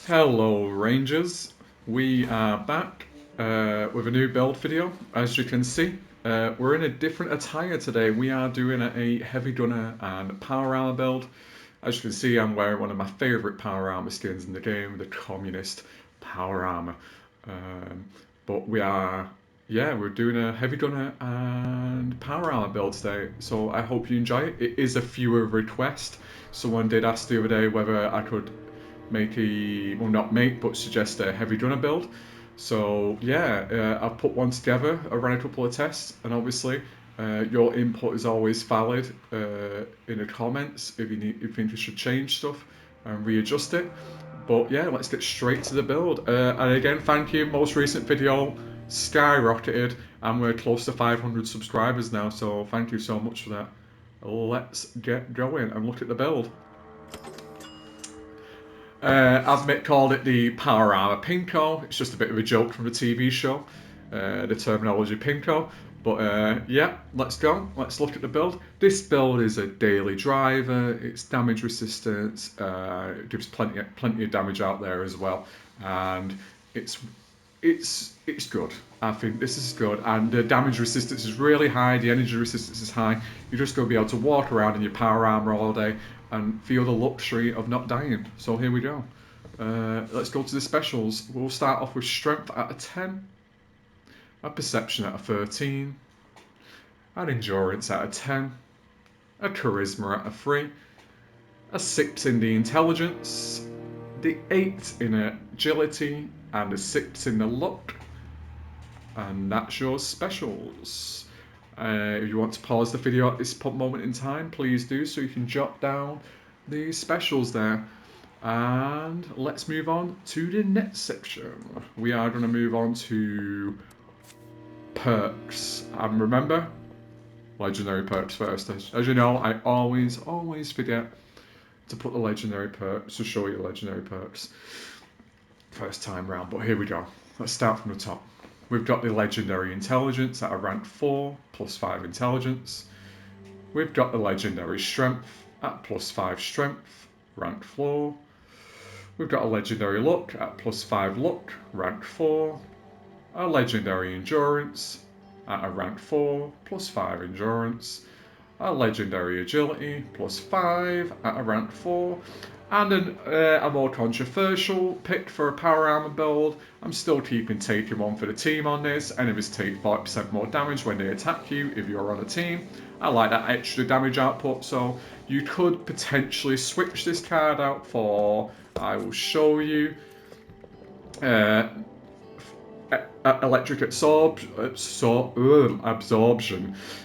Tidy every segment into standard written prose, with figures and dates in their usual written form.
Hello Rangers, we are back with a new build video. As you can see, we're in a different attire today. We are doing a heavy gunner and power armor build. As you can see, I'm wearing one of my favourite power armor skins in the game, the communist power armor. But we're doing a heavy gunner and power armor build today. So I hope you enjoy it. It is a fewer request. Someone did ask the other day whether I could suggest a heavy gunner build. So yeah, I've put one together. I ran a couple of tests, and obviously your input is always valid in the comments if you think we should change stuff and readjust it. But yeah, let's get straight to the build. And again, thank you. Most recent video skyrocketed, and we're close to 500 subscribers now. So thank you so much for that. Let's get going and look at the build. As Mick called it, the power armor pinko. It's just a bit of a joke from the TV show, the terminology pinko. But yeah, let's go. Let's look at the build. This build is a daily driver. It's damage resistance. It gives plenty of damage out there as well, and it's good. I think this is good, and the damage resistance is really high. The energy resistance is high. You're just going to be able to walk around in your power armor all day and feel the luxury of not dying. So here we go. Let's go to the specials. We'll start off with strength at a 10, a perception at a 13, an endurance at a 10, a charisma at a 3, a 6 in the intelligence, the 8 in agility, and a 6 in the luck. And that's your specials. If you want to pause the video at this moment in time, please do, so you can jot down the specials there. And let's move on to the next section. We are going to move on to perks. And remember, legendary perks first. As you know, I always forget to put the legendary perks, to show you the legendary perks first time round. But here we go. Let's start from the top. We've got the legendary intelligence at a rank 4, +5 intelligence. We've got the legendary strength at +5 strength, rank 4. We've got a legendary luck at +5 luck, rank 4. A legendary endurance at a rank 4, +5 endurance. A legendary agility +5 at a rank 4. And a more controversial pick for a power armor build. I'm still keeping taking one for the team on this. Enemies take 5% more damage when they attack you if you're on a team. I like that extra damage output, so you could potentially switch this card out for, I will show you, electric absorption,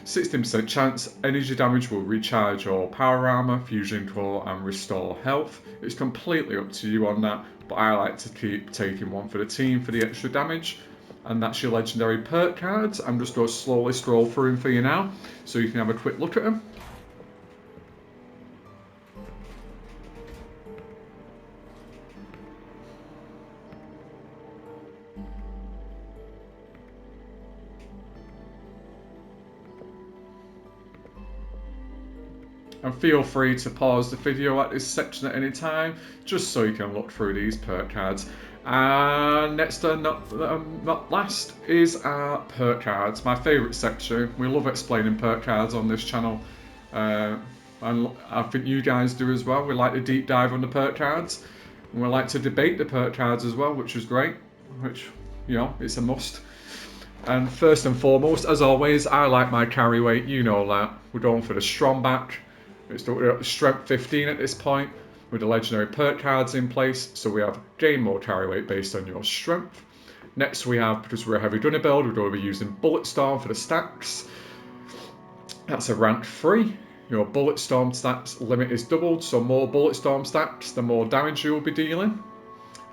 16% chance, energy damage will recharge your power armor, fusion core, and restore health. It's completely up to you on that, but I like to keep taking one for the team for the extra damage. And that's your legendary perk cards. I'm just going to slowly scroll through them for you now, so you can have a quick look at them. And feel free to pause the video at this section at any time, just so you can look through these perk cards. And next and not last is our perk cards, my favourite section. We love explaining perk cards on this channel, and I think you guys do as well. We like to deep dive on the perk cards, and we like to debate the perk cards as well, which is great, which, you know, it's a must. And first and foremost, as always, I like my carry weight, you know that. We're going for the strong back. We're at strength 15 at this point, with the legendary perk cards in place, so we have gain more carry weight based on your strength. Next we have, because we're a heavy gunner build, we're going to be using Bullet Storm for the stacks. That's a rank 3. Your Bullet Storm stacks limit is doubled, so more Bullet Storm stacks, the more damage you will be dealing.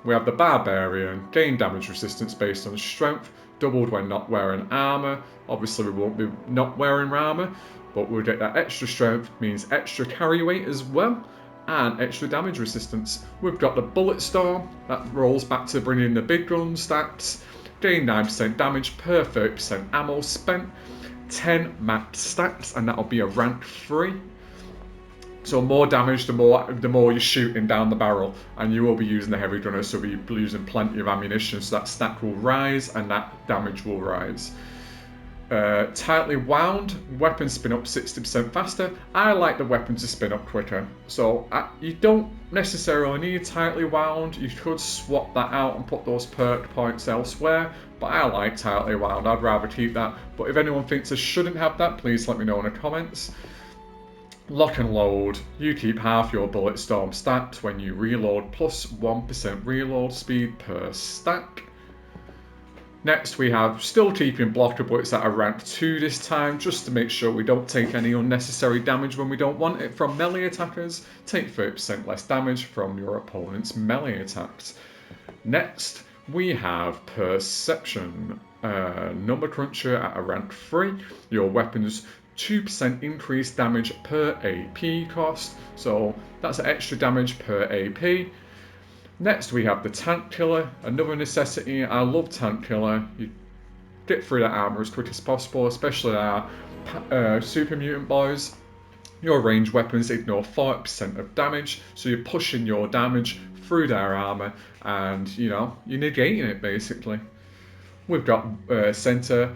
We have the Barbarian, gain damage resistance based on strength, doubled when not wearing armor. Obviously we won't be not wearing armor, but we'll get that extra strength, means extra carry weight as well, and extra damage resistance. We've got the Bullet Storm, that rolls back to bring in the big gun stats, gain 9% damage per 30% ammo spent, 10 max stats, and that'll be a rank 3. So more damage, the more you're shooting down the barrel, and you will be using the heavy gunner, so you'll be using plenty of ammunition, so that stack will rise and that damage will rise. Tightly wound, weapons spin up 60% faster. I like the weapon to spin up quicker, so you don't necessarily need tightly wound. You could swap that out and put those perk points elsewhere, but I like tightly wound. I'd rather keep that, but if anyone thinks I shouldn't have that, please let me know in the comments. Lock and load, you keep half your bullet storm stacked when you reload, plus 1% reload speed per stack. Next we have still keeping blocker bullets at a rank 2 this time, just to make sure we don't take any unnecessary damage when we don't want it from melee attackers. Take 30% less damage from your opponent's melee attacks. Next we have Perception, number cruncher at a rank 3. Your weapons 2% increased damage per AP cost, so that's extra damage per AP. Next we have the Tank Killer, another necessity. I love Tank Killer. You get through that armor as quick as possible, especially our super mutant boys. Your ranged weapons ignore 40% of damage, so you're pushing your damage through their armor, and you're negating it basically. We've got Center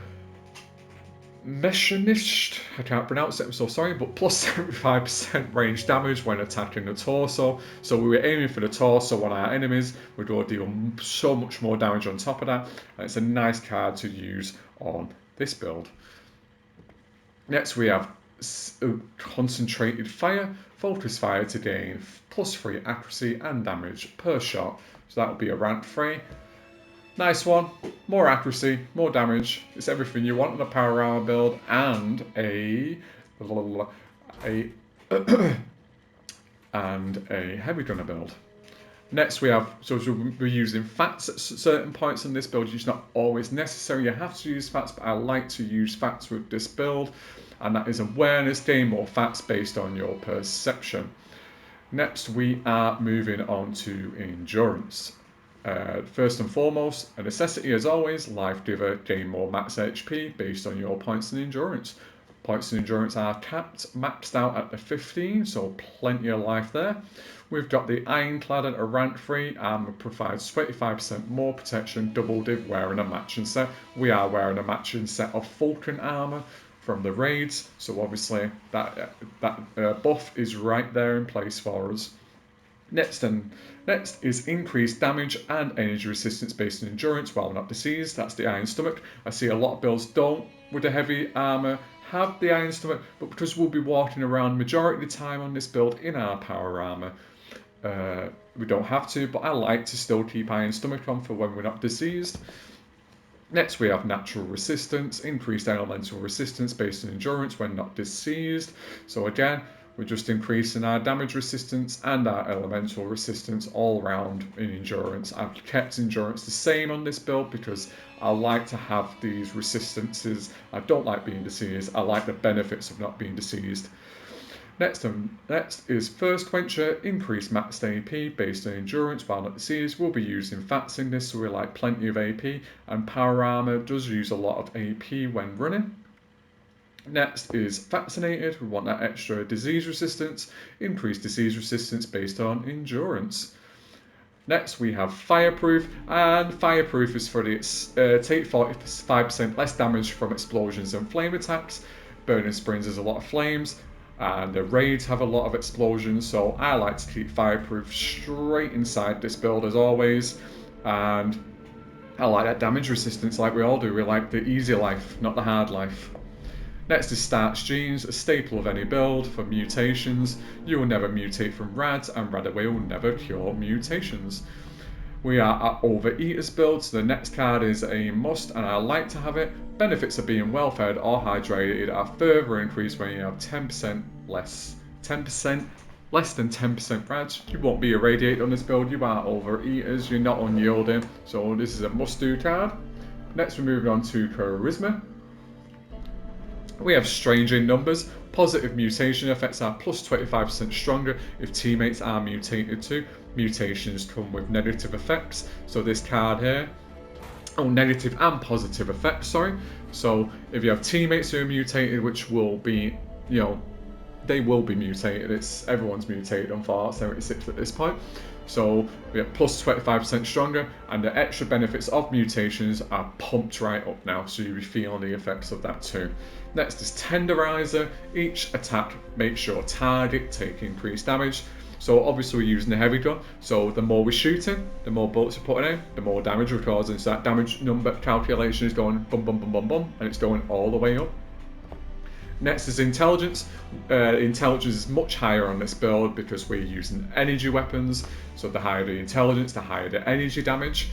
Mechanist, I can't pronounce it, I'm so sorry, but plus 75% range damage when attacking the torso. So we were aiming for the torso on our enemies, we're going to deal so much more damage on top of that, and it's a nice card to use on this build. Next we have Concentrated Fire, Focus Fire to gain plus 3 accuracy and damage per shot, so that will be a rank 3. Nice one, more accuracy, more damage, it's everything you want in a power armor build, and a heavy gunner build. Next we have, so we're using fats at certain points in this build. It's not always necessary, you have to use fats, but I like to use fats with this build, and that is awareness, gain more fats based on your perception. Next we are moving on to endurance. First and foremost, a necessity as always, Life Giver, gain more max HP based on your points in endurance. Points in endurance are capped, maxed out at the 15, so plenty of life there. We've got the Ironclad at a rank 3, armor provides 25% more protection, double div wearing a matching set. We are wearing a matching set of Falcon armor from the raids, so obviously that buff is right there in place for us. Next is increased damage and energy resistance based on endurance while not diseased. That's the Iron Stomach. I see a lot of builds don't, with the heavy armor, have the Iron Stomach, but because we'll be walking around majority of the time on this build in our power armor, we don't have to, but I like to still keep Iron Stomach on for when we're not diseased. Next we have natural resistance, increased elemental resistance based on endurance when not diseased. So again, we're just increasing our damage resistance and our elemental resistance all round in endurance. I've kept endurance the same on this build because I like to have these resistances. I don't like being diseased. I like the benefits of not being diseased. Next is First Quencher, increased max AP based on endurance while not diseased. We'll be using fats in this, so we like plenty of AP, and power armor does use a lot of AP when running. Next is Vaccinated, we want that extra disease resistance, increased disease resistance based on endurance. Next we have Fireproof, and Fireproof is for the take 45% less damage from explosions and flame attacks. Burning Springs has a lot of flames, and the raids have a lot of explosions, so I like to keep Fireproof straight inside this build as always, and I like that damage resistance like we all do. We like the easy life, not the hard life. Next is Starch Genes, a staple of any build for mutations. You will never mutate from rads, and Radaway will never cure mutations. We are at Overeaters build, so the next card is a must, and I like to have it. Benefits of being well fed or hydrated are further increased when you have 10% less than 10% rads. You won't be irradiated on this build, you are Overeaters, you're not unyielding, so this is a must do card. Next we're moving on to Charisma. We have Strange in Numbers. Positive mutation effects are plus 25% stronger if teammates are mutated too. Mutations come with negative effects. So this card here, negative and positive effects, sorry. So if you have teammates who are mutated, which will be, they will be mutated. Everyone's mutated on Fallout 76 at this point. So we have plus 25% stronger, and the extra benefits of mutations are pumped right up now, so you'll be feeling the effects of that too. Next is Tenderizer. Each attack makes your target take increased damage. So obviously we're using the heavy gun, so the more we're shooting, the more bullets we're putting in, the more damage we're causing. So that damage number calculation is going bum bum bum bum bum, and it's going all the way up. Next is Intelligence. Intelligence is much higher on this build because we're using energy weapons. So the higher the intelligence, the higher the energy damage.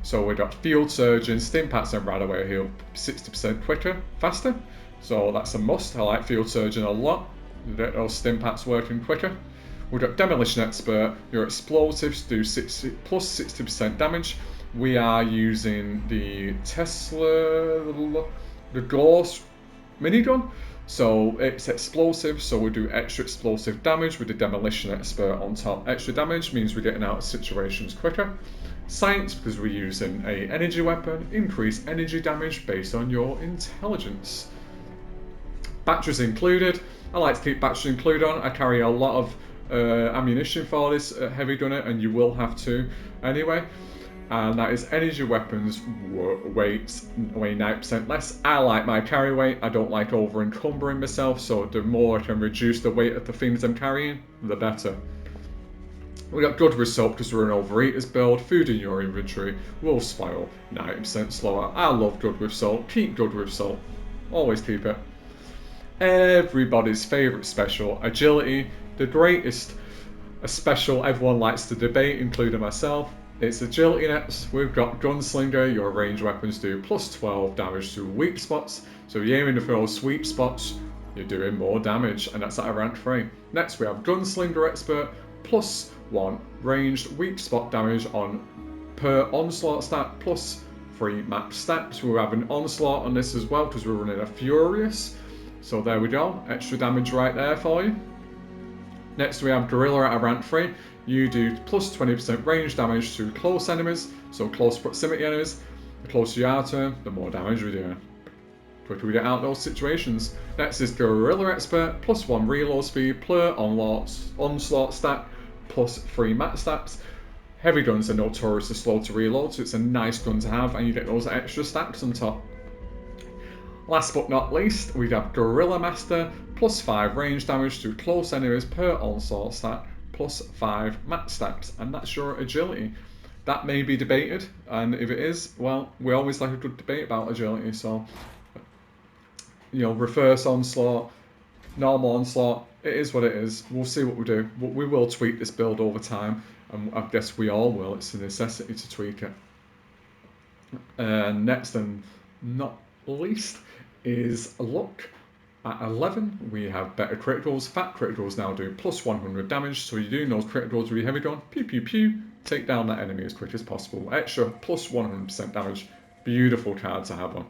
So we've got Field Surgeon, Stimpaks and Radaway heal 60% quicker, faster. So that's a must. I like Field Surgeon a lot. You get those Stimpaks working quicker. We've got Demolition Expert. Your explosives do plus 60% damage. We are using the the Gauss minigun. So it's explosive, so we do extra explosive damage with the Demolition Expert on top. Extra damage means we're getting out of situations quicker. Science, because we're using a energy weapon, increase energy damage based on your intelligence. Batteries included. I like to keep batteries included on. I carry a lot of ammunition for this heavy gunner, and you will have to anyway. And that is energy weapons weigh 9% less. I like my carry weight. I don't like over encumbering myself, so the more I can reduce the weight of the things I'm carrying, the better. We got good with salt because we're an overeaters build. Food in your inventory will spoil 90% slower. I love good with salt. Keep good with salt. Always keep it. Everybody's favourite special, agility. The greatest special everyone likes to debate, including myself. It's agility next. We've got Gunslinger. Your ranged weapons do plus 12 damage to weak spots. So if you're aiming for those sweet spots, you're doing more damage, and that's at a rank 3. Next we have Gunslinger Expert, plus 1 ranged weak spot damage on per onslaught stat, plus 3 max stats. We're having onslaught on this as well because we're running a Furious. So there we go, extra damage right there for you. Next we have Gorilla at a rank 3. You do plus 20% range damage to close enemies, so close proximity enemies. The closer you are to them, the more damage we do. The quicker we get out of those situations. Next is Gorilla Expert, plus 1 reload speed per onslaught stat, plus 3 max stats. Heavy guns are notoriously slow to reload, so it's a nice gun to have, and you get those extra stacks on top. Last but not least, we have Gorilla Master, plus 5 range damage to close enemies per onslaught stat, plus 5 max stats, and that's your agility. That may be debated, and if it is, well, we always like a good debate about agility, so, you know, reverse onslaught, normal onslaught, it is what it is. We'll see what we do. We will tweak this build over time, and I guess we all will. It's a necessity to tweak it. Next and not least is luck. At 11, we have better criticals. Fat criticals now do plus 100 damage, so you're doing those criticals with your heavy gun. Pew pew pew. Take down that enemy as quick as possible. Extra plus 100% damage. Beautiful card to have on.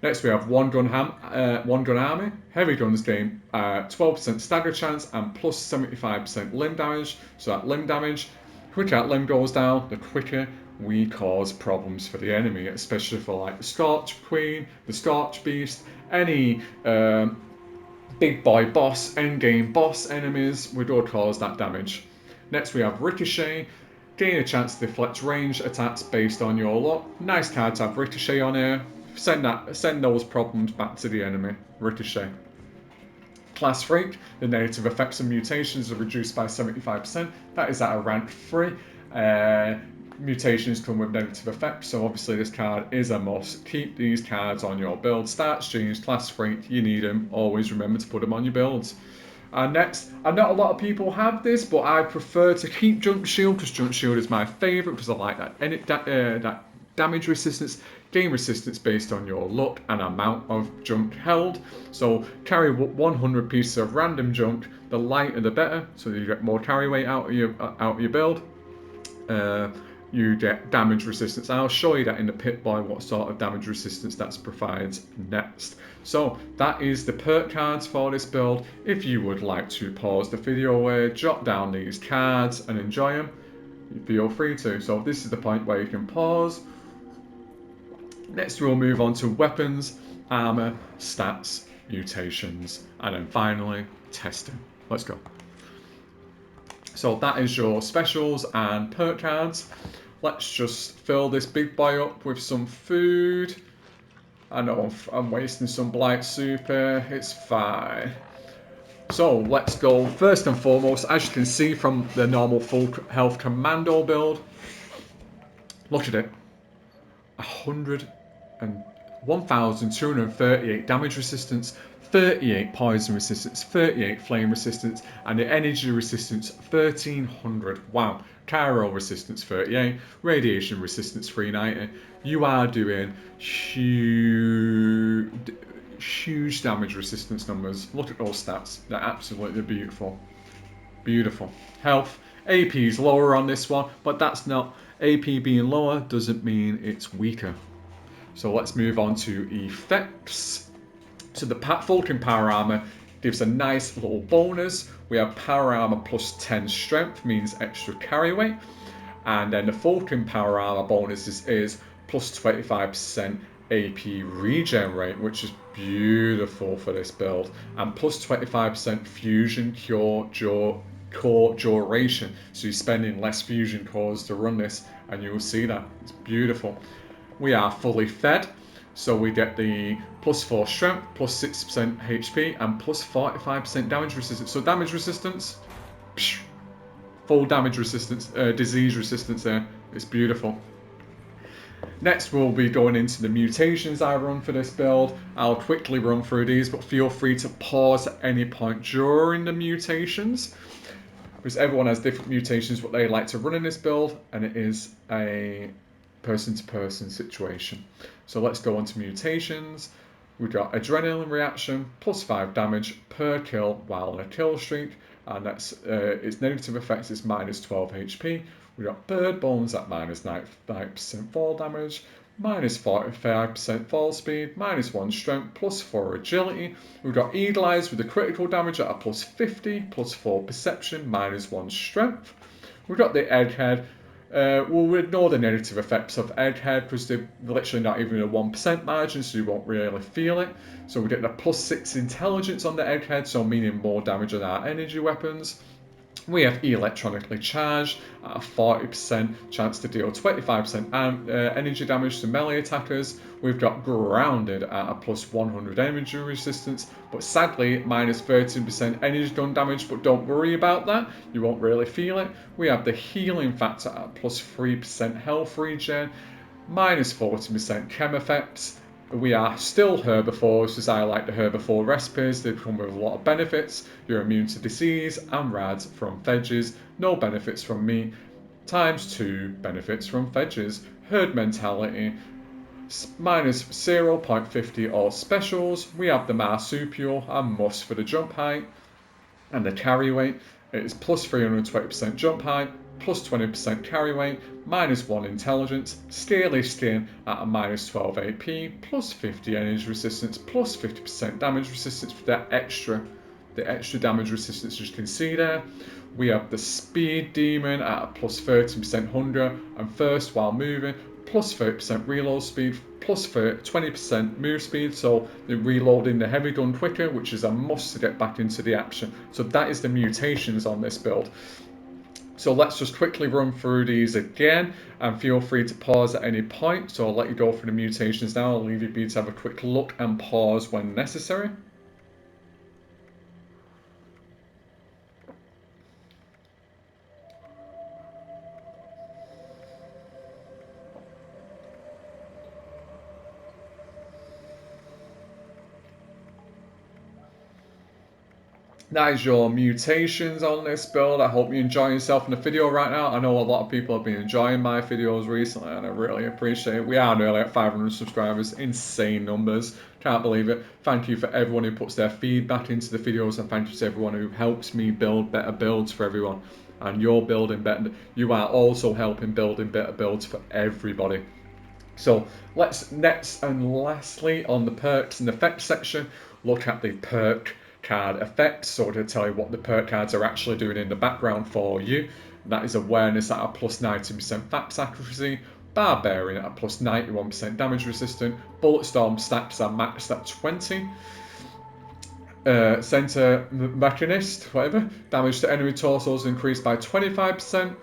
Next we have one gun army. Heavy guns gain 12% stagger chance and plus 75% limb damage. So that limb damage, the quicker that limb goes down, the quicker we cause problems for the enemy, especially for like the Scorch Queen, the Scorch Beast, any big boy boss, endgame boss enemies, we do cause that damage. Next we have Ricochet. Gain a chance to deflect range attacks based on your luck. Nice card to have Ricochet on here. Send those problems back to the enemy. Ricochet. Class Freak. The negative effects of mutations are reduced by 75%. That is at a rank 3. Mutations come with negative effects, so obviously this card is a must. Keep these cards on your build. Stats, Genes, Class Freak, you need them. Always remember to put them on your builds. Next, I know a lot of people have this, but I prefer to keep Junk Shield because Junk Shield is my favourite because I like that damage resistance, gain resistance based on your luck and amount of junk held. So carry 100 pieces of random junk, the lighter the better, so you get more carry weight out of your build. You get damage resistance. I'll show you that in the pit boy what sort of damage resistance that provides next. So that is the perk cards for this build. If you would like to pause the video away, jot down these cards and enjoy them, feel free to. So this is the point where you can pause. Next we'll move on to weapons, armor, stats, mutations, and then finally testing. Let's go. So that is your specials and perk cards. Let's just fill this big boy up with some food. I know I'm wasting some blight super, it's fine. So let's go first and foremost, as you can see from the normal full health commando build, look at it, 1,238 damage resistance, 38 poison resistance, 38 flame resistance, and the energy resistance 1,300. Wow. Chiral resistance 38, radiation resistance 390. You are doing huge damage resistance numbers. Look at those stats. They're absolutely beautiful. Beautiful. Health. AP is lower on this one, but that's not... AP being lower doesn't mean it's weaker. So let's move on to effects. So the Fulcrum Power Armor gives a nice little bonus. We have Power Armor plus 10 Strength, means extra carry weight. And then the Fulcrum Power Armor bonus is plus 25% AP regen rate, which is beautiful for this build. And plus 25% Fusion Core duration. So you're spending less Fusion Cores to run this, and you will see that. It's beautiful. We are fully fed. So we get the plus 4 strength, plus 6% HP, and plus 45% damage resistance. So damage resistance, full damage resistance, disease resistance there. It's beautiful. Next we'll be going into the mutations I run for this build. I'll quickly run through these, but feel free to pause at any point during the mutations, because everyone has different mutations what they like to run in this build, and it is a person-to-person situation. So let's go on to mutations. We've got adrenaline reaction, plus 5 damage per kill while on a kill streak, and that's its negative effects is minus 12 HP. We've got bird bones at minus 9% fall damage, minus 45% fall speed, minus 1 strength, plus 4 agility. We've got eagle eyes with the critical damage at a plus 50, plus 4 perception, minus 1 strength. We've got the egghead. We'll ignore the negative effects of egghead because they're literally not even a 1% margin, so you won't really feel it. So we get the plus 6 intelligence on the egghead, so meaning more damage on our energy weapons. We have electronically charged at a 40% chance to deal 25% energy damage to melee attackers. We've got grounded at a plus 100 energy resistance, but sadly minus 13% energy gun damage, but don't worry about that, you won't really feel it. We have the healing factor at plus 3% health regen, minus 40% chem effects. We are still herbivores, as I like the herbivore recipes. They come with a lot of benefits. You're immune to disease and rads from veggies. No benefits from meat. Times 2 benefits from veggies. Herd mentality. Minus 0.50 all specials. We have the marsupial and must for the jump height. And the carry weight. It is plus 320% jump height, plus 20% carry weight, minus 1 intelligence, scaly skin at a minus 12 AP, plus 50 energy resistance, plus 50% damage resistance for the extra damage resistance as you can see there. We have the speed demon at a plus 13% hunger and thirst while moving, plus 30% reload speed, plus 20% move speed, so they're reloading the heavy gun quicker, which is a must to get back into the action. So that is the mutations on this build. So let's just quickly run through these again, and feel free to pause at any point. So I'll let you go through the mutations now. I'll leave you be to have a quick look and pause when necessary. That is your mutations on this build. I hope you enjoy yourself in the video right now. I know a lot of people have been enjoying my videos recently, and I really appreciate it. We are nearly at 500 subscribers. Insane numbers. Can't believe it. Thank you for everyone who puts their feedback into the videos, and thank you to everyone who helps me build better builds for everyone. And you're building better. You are also helping building better builds for everybody. So let's next and lastly on the perks and effects section, look at the perk card effects, so to tell you what the perk cards are actually doing in the background for you. That is awareness at a plus 90% fax accuracy, barbarian at a plus 91% damage resistant, bullet storm stacks are maxed at 20. Center Machinist, whatever. Damage to enemy torsos increased by 25%.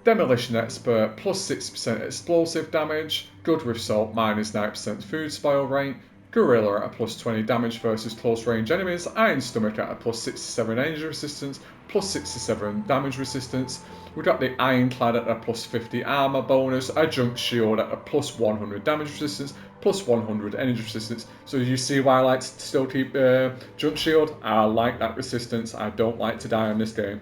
Demolition Expert, plus 6% explosive damage. Good with Salt, minus 9% food spoil rate. Gorilla at a plus 20 damage versus close range enemies. Iron Stomach at a plus 67 energy resistance, plus 67 damage resistance. We've got the Ironclad at a plus 50 armor bonus. A Junk Shield at a plus 100 damage resistance, plus 100 energy resistance. So you see why I like to still keep Junk Shield? I like that resistance. I don't like to die in this game.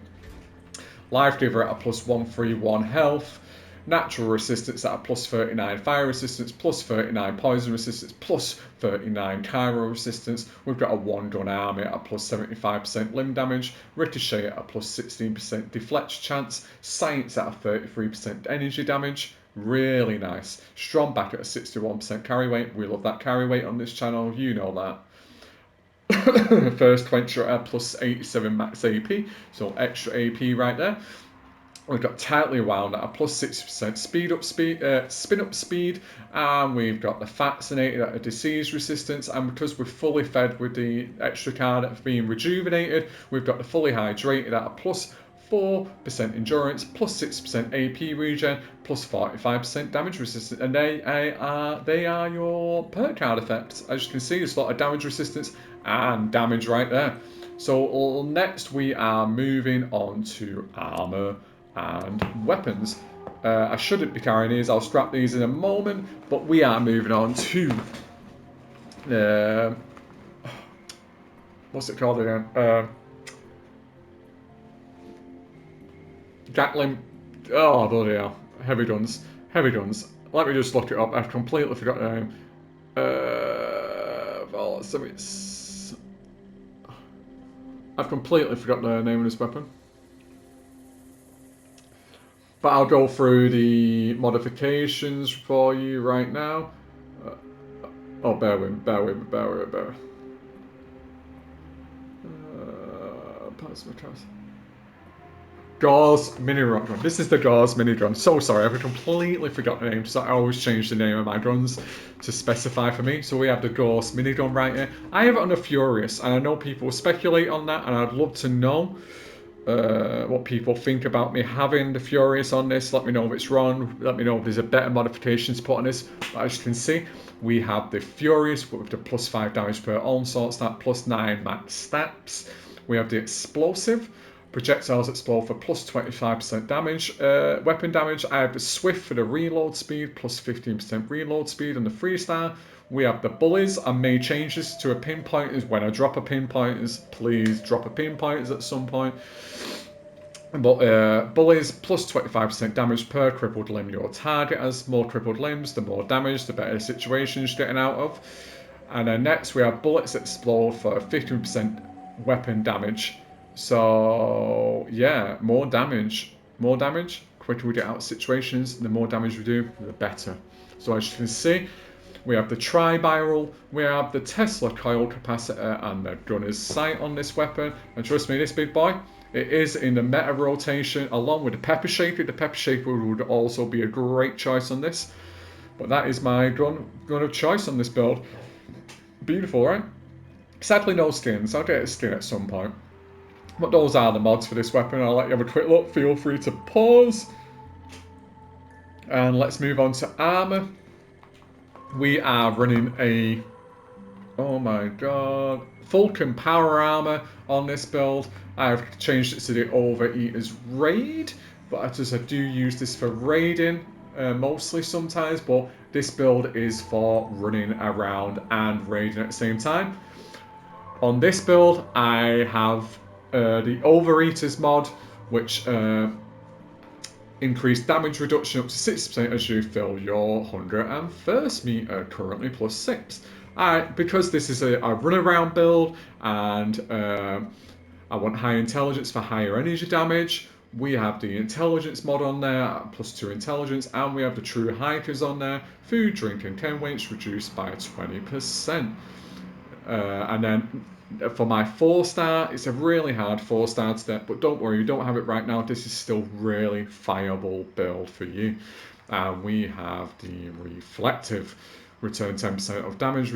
Life Giver at a plus 131 health. Natural Resistance at a plus 39 fire resistance, plus 39 poison resistance, plus 39 Cairo resistance. We've got a 1-gun army at a plus 75% limb damage. Ricochet at a plus 16% deflect chance. Science at a 33% energy damage. Really nice. Strong back at a 61% carry weight. We love that carry weight on this channel, you know that. First Quencher at a plus 87 max AP, so extra AP right there. We've got Tightly Wound at a plus 60% spin up speed, and we've got the Fascinated at a disease resistance, and because we're fully fed with the extra card of being rejuvenated, we've got the fully hydrated at a plus 4% endurance, plus 6% AP regen, plus 45% damage resistance, and they are your perk card effects. As you can see, there's a lot of damage resistance and damage right there. So next we are moving on to armor and weapons. I shouldn't be carrying these, I'll scrap these in a moment, but we are moving on to what's it called again? Gatling, oh bloody hell, heavy guns. Let me just look it up, I've completely forgotten the name. I've completely forgotten the name of this weapon. But I'll go through the modifications for you right now. Oh, bear with me. Parts of my class. Gauze mini rock gun. This is the Gauze mini gun. So sorry, I've completely forgotten the name. So I always change the name of my guns to specify for me. So we have the Gauze mini gun right here. I have it on a Furious, and I know people speculate on that, and I'd love to know what people think about me having the Furious on this. Let me know if it's wrong. Let me know if there's a better modification to put on this. But as you can see, we have the Furious with the plus 5 damage per onslaught stat, plus 9 max stats. We have the Explosive. Projectiles explode for plus 25% damage. Weapon damage, I have the Swift for the reload speed, plus 15% reload speed on the 3-star. We have the Bullies. I may change this to a pinpointers. When I drop a pinpointers, please drop a pinpointers at some point. But Bullies, plus 25% damage per crippled limb your target has. More crippled limbs, the more damage, the better situations you're getting out of. And then next we have Bullets explode for 15% weapon damage. So yeah, more damage. Quicker we get out of situations, the more damage we do, the better. So as you can see, we have the Tri-Barrel, we have the Tesla coil capacitor, and the gunner's sight on this weapon. And trust me, this big boy, it is in the meta rotation along with the Pepper Shaker. The Pepper Shaker would also be a great choice on this. But that is my gun of choice on this build. Beautiful, right? Sadly no skins. I'll get a skin at some point. But those are the mods for this weapon. I'll let you have a quick look. Feel free to pause. And let's move on to armor. We are running a, oh my god, Vulcan Power Armor on this build. I've changed it to the Overeater's Raid, but I do use this for raiding mostly sometimes, but this build is for running around and raiding at the same time. On this build, I have the Overeater's mod, which increased damage reduction up to 60% as you fill your hunger and thirst meter, currently plus 6. Because this is a run around build and I want high intelligence for higher energy damage, we have the intelligence mod on there, plus 2 intelligence, and we have the true hikers on there. Food, drink, and chem weights reduced by 20%. And then for my 4-star, it's a really hard 4-star step, but don't worry, you don't have it right now. This is still really viable build for you. We have the Reflective. Return 10% of damage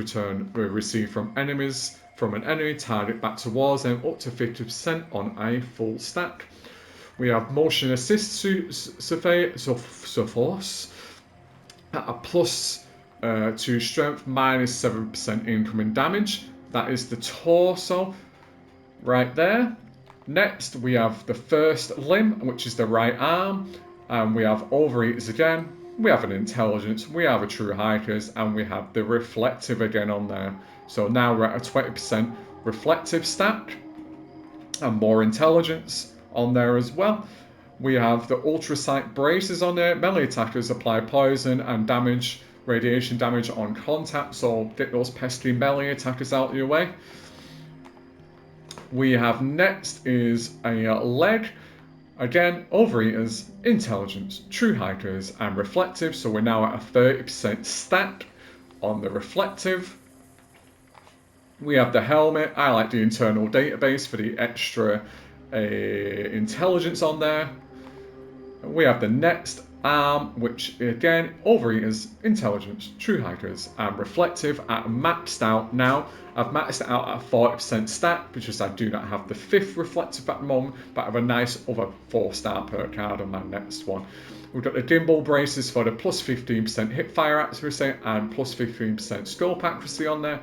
received from enemies from an enemy target back towards them up to 50% on a full stack. We have motion assist force at a plus 2 strength, minus 7% incoming damage. That is the torso right there. Next, we have the first limb, which is the right arm, and we have overeaters again. We have an intelligence, we have a true hikers, and we have the reflective again on there. So now we're at a 20% reflective stack and more intelligence on there as well. We have the ultra sight braces on there. Melee attackers apply poison and damage, radiation damage on contact, so get those pesky melee attackers out of your way. We have next is a leg. Again, overeaters, intelligence, true hikers, and reflective. So we're now at a 30% stack on the reflective. We have the helmet. I like the internal database for the extra intelligence on there. We have the next arm, which again, overeaters, intelligence, true hikers, and reflective at maxed out now. I've maxed it out at a 40% stack because I do not have the 5th reflective at the moment, but I have a nice other 4-star perk card on my next one. We've got the gimbal braces for the plus 15% hip fire accuracy and plus 15% scope accuracy on there.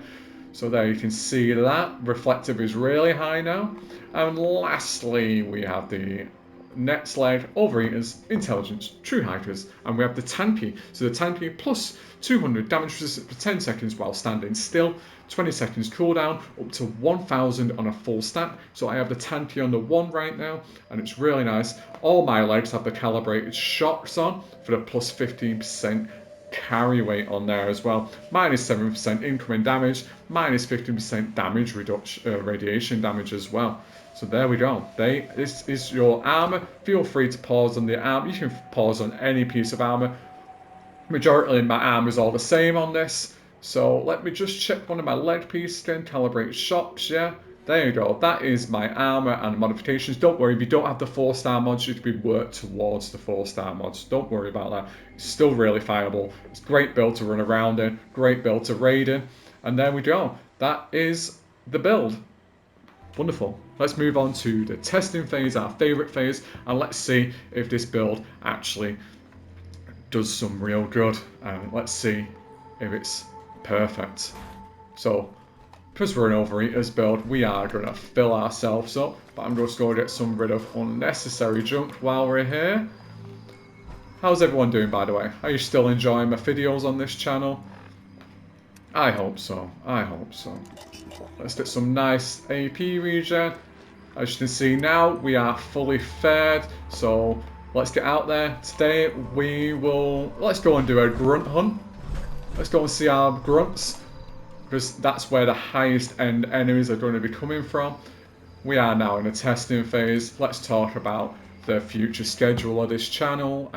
So there you can see that. Reflective is really high now. And lastly, we have the next leg, overeaters, intelligence, true hikers, and we have the tanky. So the tanky plus 200 damage resistance for 10 seconds while standing still, 20 seconds cooldown, up to 1000 on a full stack. So I have the tanky on the 1 right now, and it's really nice. All my legs have the calibrated shocks on for the plus 15% carry weight on there as well. Minus 7% incoming damage, minus 15% damage reduction, radiation damage as well. So there we go. This is your armor. Feel free to pause on the armor. You can pause on any piece of armor. Majority of my armor is all the same on this. So let me just check one of my leg pieces again. Calibrate shocks, yeah. There you go. That is my armor and modifications. Don't worry, if you don't have the 4-star mods, you could be worked towards the 4-star mods. Don't worry about that. It's still really fireable. It's a great build to run around in. Great build to raid in. And there we go. That is the build. Wonderful. Let's move on to the testing phase, our favorite phase, and let's see if this build actually does some real good. And let's see if it's perfect. So, because we're an overeaters build, we are going to fill ourselves up, but I'm just going to get rid of unnecessary junk while we're here. How's everyone doing, by the way? Are you still enjoying my videos on this channel? I hope so. I hope so. Let's get some nice AP regen. As you can see now, we are fully fed. So let's get out there. Today let's go and do a grunt hunt. Let's go and see our grunts, because that's where the highest end enemies are going to be coming from. We are now in a testing phase. Let's talk about the future schedule of this channel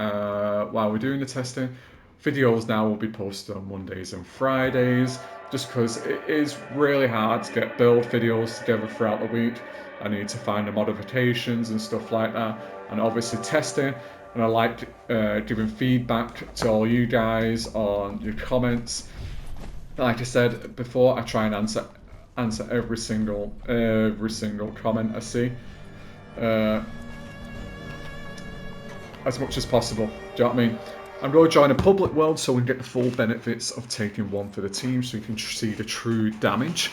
while we're doing the testing. Videos now will be posted on Mondays and Fridays, just because it is really hard to get build videos together throughout the week. I need to find the modifications and stuff like that, and obviously testing. And I like giving feedback to all you guys on your comments. Like I said before, I try and answer every single comment I see as much as possible. Do you know what I mean? I'm going to join a public world so we can get the full benefits of taking one for the team, so you can see the true damage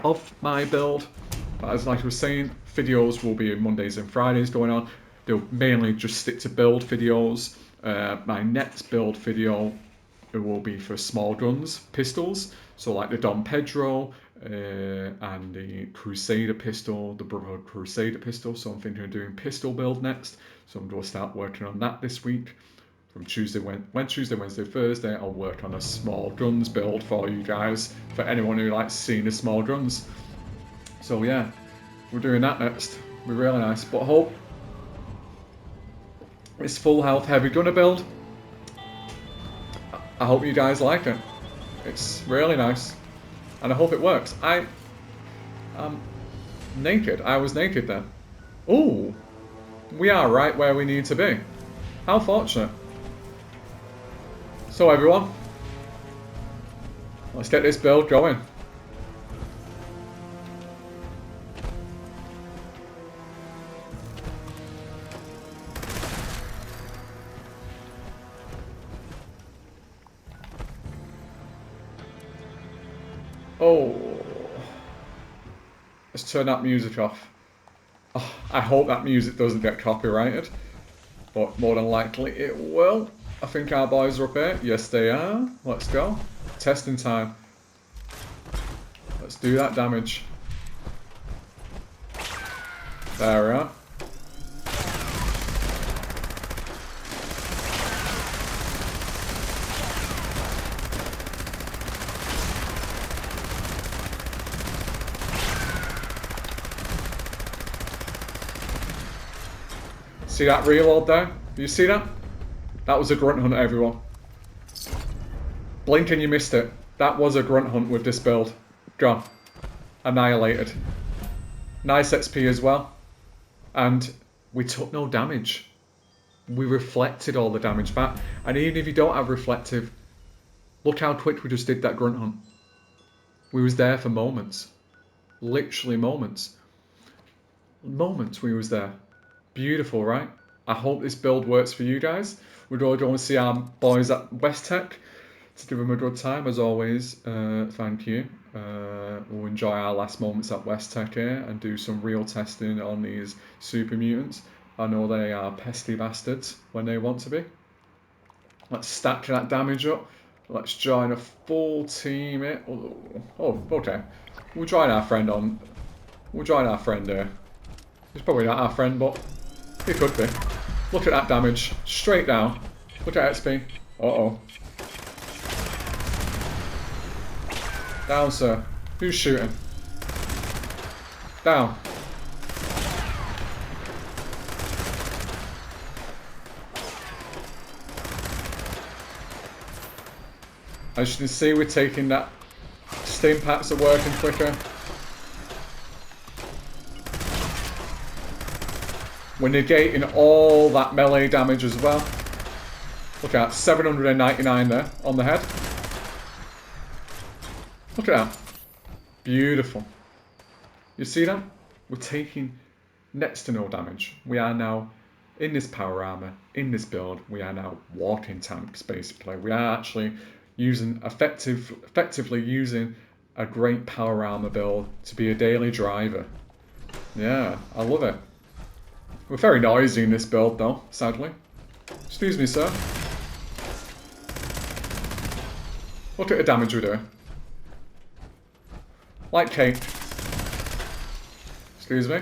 of my build. But as like I was saying, videos will be Mondays and Fridays going on. They'll mainly just stick to build videos. My next build video, it will be for small guns, pistols, so like the Dom Pedro and the Crusader pistol, the Brotherhood Crusader pistol. So I'm thinking of doing pistol build next, so I'm going to start working on that this week. From Tuesday, Wednesday, Thursday, I'll work on a small guns build for you guys, for anyone who likes seeing the small guns. So yeah, we're doing that next. It'll be really nice. But I hope it's full health heavy gunner build. I hope you guys like it. It's really nice, and I hope it works. I'm naked. I was naked then. Ooh, we are right where we need to be. How fortunate. So everyone, let's get this build going. Oh. Let's turn that music off. Oh, I hope that music doesn't get copyrighted. But more than likely it will. I think our boys are up here. Yes, they are. Let's go. Testing time. Let's do that damage. There we are. See that reload there? Do you see that? That was a grunt hunt, everyone. Blink and you missed it. That was a grunt hunt with this build. Gone. Annihilated. Nice XP as well. And we took no damage. We reflected all the damage back. And even if you don't have reflective, look how quick we just did that grunt hunt. We was there for moments. Literally moments. Moments we was there. Beautiful, right? I hope this build works for you guys. We'd all go and see our boys at West Tech to give them a good time, as always. Thank you. We'll enjoy our last moments at West Tech here and do some real testing on these super mutants. I know they are pesky bastards when they want to be. Let's stack that damage up. Let's join a full team here. Oh, okay. We'll join our friend on. We'll join our friend here. He's probably not our friend, but he could be. Look at that damage. Straight down. Look at XP. Uh-oh. Down, sir. Who's shooting? Down. As you can see, we're taking that. Steam packs are working quicker. We're negating all that melee damage as well. Look at that, 799 there on the head. Look at that. Beautiful. You see that? We're taking next to no damage. We are now in this power armor, in this build, we are now walking tanks basically. We are actually using effectively using a great power armor build to be a daily driver. Yeah, I love it. We're very noisy in this build though, sadly. Excuse me, sir. Look at the damage we're doing. Like cake. Excuse me.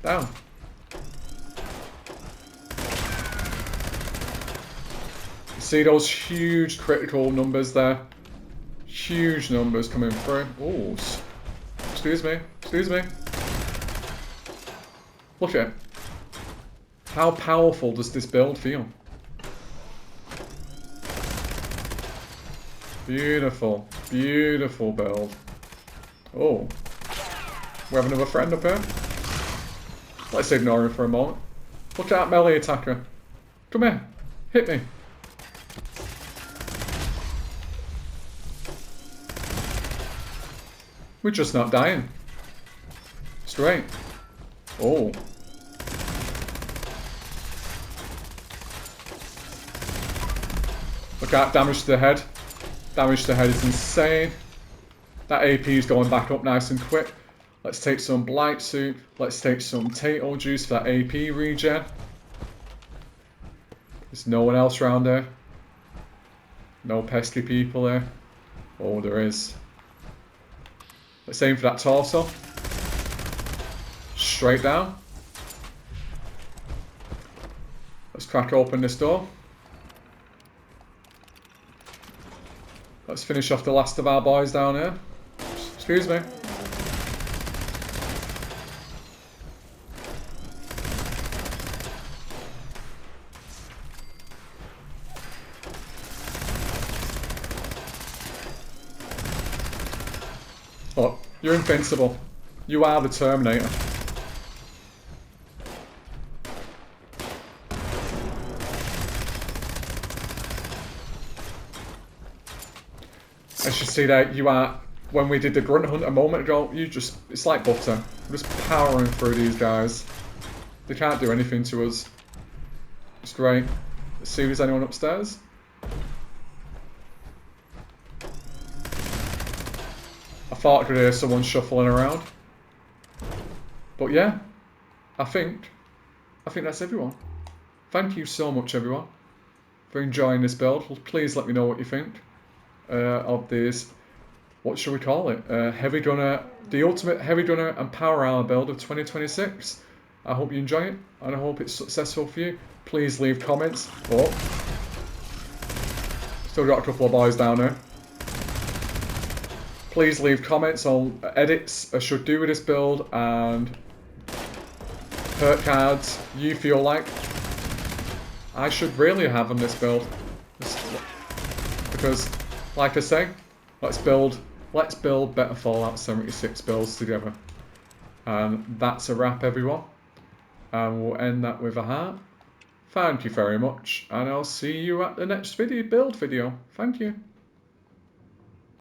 Down. See those huge critical numbers there? Huge numbers coming through. Oh, excuse me. Excuse me. Look at it. How powerful does this build feel? Beautiful. Beautiful build. Oh. We have another friend up here. Let's ignore him for a moment. Look at that melee attacker. Come here. Hit me. We're just not dying. Straight. Oh. Look at that damage to the head. Damage to the head is insane. That AP is going back up nice and quick. Let's take some Blight Suit. Let's take some Tato Juice for that AP regen. There's no one else around there. No pesky people there. Oh, there is. Let's aim for that torso. Straight down. Let's crack open this door. Let's finish off the last of our boys down here. Excuse me. Look, you're invincible. You are the Terminator. As you see there, you are, when we did the grunt hunt a moment ago, it's like butter. We're just powering through these guys. They can't do anything to us. It's great. Let's see if there's anyone upstairs. thought I could hear someone shuffling around. But yeah, I think that's everyone. Thank you so much, everyone, for enjoying this build. Please let me know what you think of this. What should we call it? Heavy Gunner, the ultimate Heavy Gunner and Power Armor build of 2026. I hope you enjoy it, and I hope it's successful for you. Please leave comments. Oh, still got a couple of boys down there. Please leave comments on edits I should do with this build and perk cards you feel like I should really have on this build. Because, like I say, let's build better Fallout 76 builds together. And that's a wrap, everyone. And we'll end that with a heart. Thank you very much, and I'll see you at the next build video. Thank you.